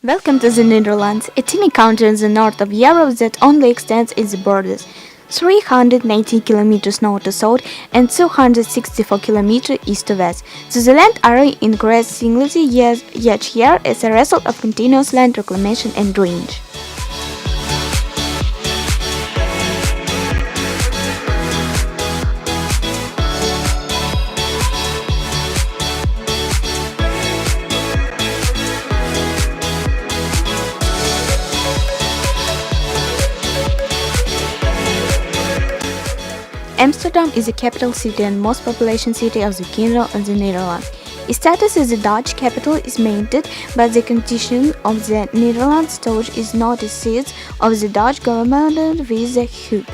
Welcome to the Netherlands, a tiny country in the north of Europe that only extends its borders 390 kilometers north to south and 264 kilometers east to west. So the land area increases significantly each year as a result of continuous land reclamation and drainage. Amsterdam is the capital city and most populous city of the Kingdom of the Netherlands. Its status as the Dutch capital is maintained by the Constitution of the Netherlands, which is not a seat of the Dutch government with the Hague.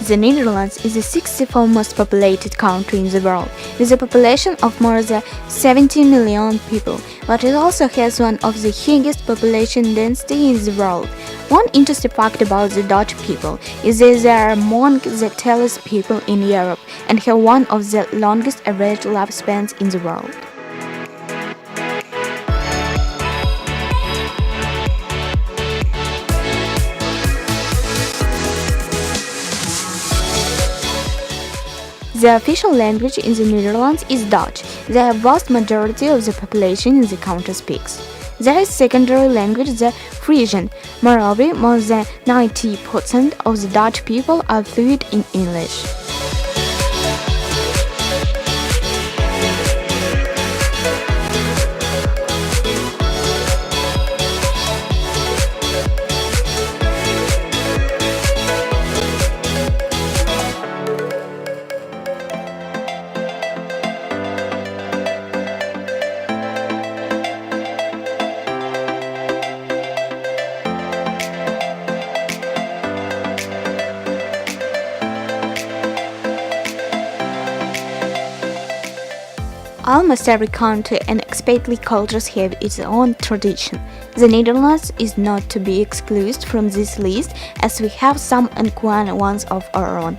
The Netherlands is the 64th most populated country in the world, with a population of more than 17 million people, but it also has one of the highest population density in the world. One interesting fact about the Dutch people is that they are among the tallest people in Europe and have one of the longest average lifespans in the world. The official language in the Netherlands is Dutch. The vast majority of the population in the country speaks. There is secondary language, the Frisian. Moreover, more than 90% of the Dutch people are fluent in English. Almost every country and especially cultures have its own tradition. The Netherlands is not to be excluded from this list as we have some uncommon ones of our own.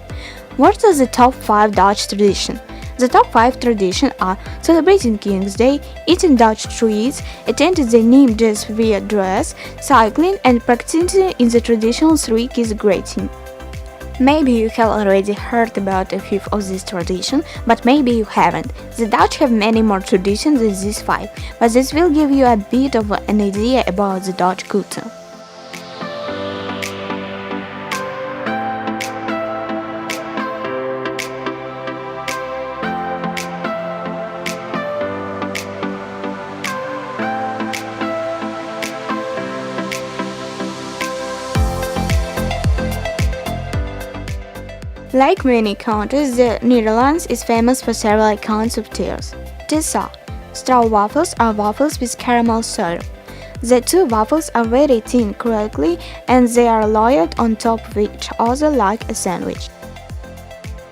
What are the top 5 Dutch traditions? The top 5 traditions are celebrating Kingsday, eating Dutch treats, attending the Nijmeegse vierDaagse, cycling and practicing in the traditional 3-kiss greeting. Maybe you have already heard about a few of these traditions, but maybe you haven't. The Dutch have many more traditions than these 5, but this will give you a bit of an idea about the Dutch culture. Like many countries, the Netherlands is famous for several kinds of teas. These are straw waffles are waffles with caramel syrup. The two waffles are very thin crackly and they are layered on top of each other like a sandwich.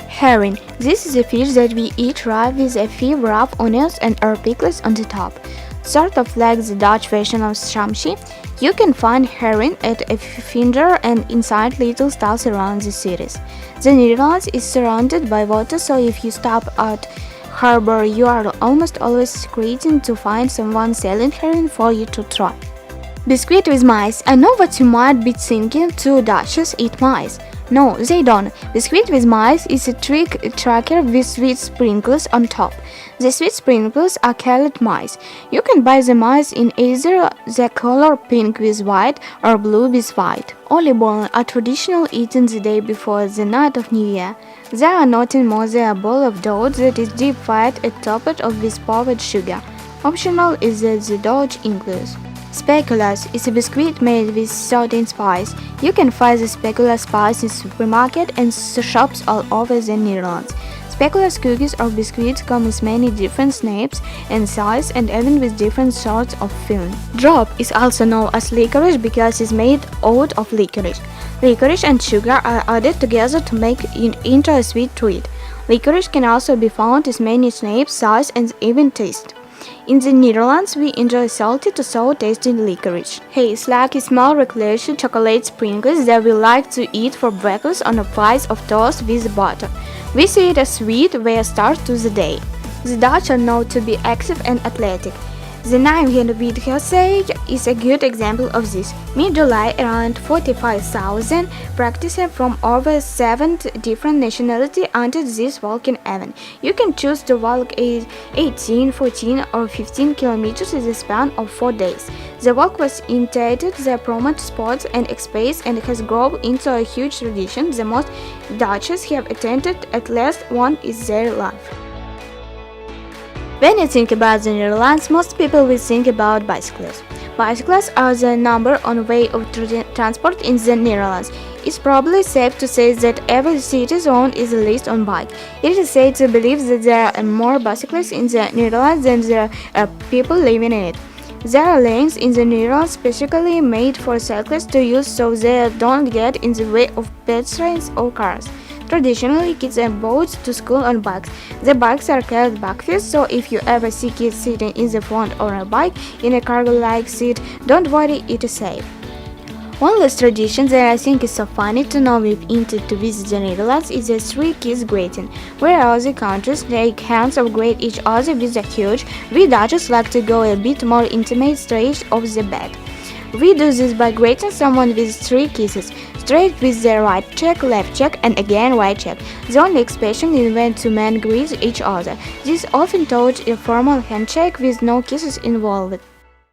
Herring. This is a fish that we eat raw with a few rough onions and herb pickles on the top. Sort of like the Dutch version of shamshi, you can find herring at a finder and inside little stalls around the cities. The Netherlands is surrounded by water, so if you stop at harbor, you are almost always screeching to find someone selling herring for you to try. Biscuit with mice. I know what you might be thinking, two Dutchies eat mice. No, they don't. Biscuit with mice is a trick tracker with sweet sprinkles on top. The sweet sprinkles are colored mice. You can buy the mice in either the color pink with white or blue with white. Oliebollen are traditional eaten the day before the night of New Year. They are nothing more than a bowl of dough that is deep fried and topped off with powdered sugar. Optional is that the dough includes. Speculoos is a biscuit made with certain spice. You can find the speculoos spice in supermarkets and shops all over the Netherlands. Speculoos cookies or biscuits come with many different shapes and sizes and even with different sorts of filling. Drop is also known as licorice because it's made out of licorice. Licorice and sugar are added together to make it into a sweet treat. Licorice can also be found in many shapes, sizes and even taste. In the Netherlands, we enjoy salty to sour tasting licorice. Haze, like small recreation chocolate sprinkles that we like to eat for breakfast on a piece of toast with butter. We see it as sweet way a start to the day. The Dutch are known to be active and athletic. The Nijmeegse is a good example of this. Mid-July, around 45,000 practitioners from over 7 different nationalities entered this walking event. You can choose to walk 18, 14 or 15 kilometers in the span of 4 days. The walk was intended to promote sports and exercise and has grown into a huge tradition. The most Dutchies have attended at least one in their life. When you think about the Netherlands, most people will think about bicycles. Bicycles are the number one way of transport in the Netherlands. It's probably safe to say that every citizen is at least on bike. It is safe to believe that there are more bicycles in the Netherlands than there are people living in it. There are lanes in the Netherlands specifically made for cyclists to use so they don't get in the way of pedestrians or cars. Traditionally, kids are brought to school on bikes. The bikes are carried backwards, so if you ever see kids sitting in the front on a bike in a cargo-like seat, don't worry, it is safe. One last tradition that I think is so funny to know if intended to visit the Netherlands is the three-kiss greeting, where other countries shake hands or greet each other with a huge. We Dutchies like to go a bit more intimate straight off the bat. We do this by greeting someone with 3 kisses, straight with the right cheek, left cheek, and again right cheek. The only exception is when two men greet each other. This is often taught a formal handshake with no kisses involved.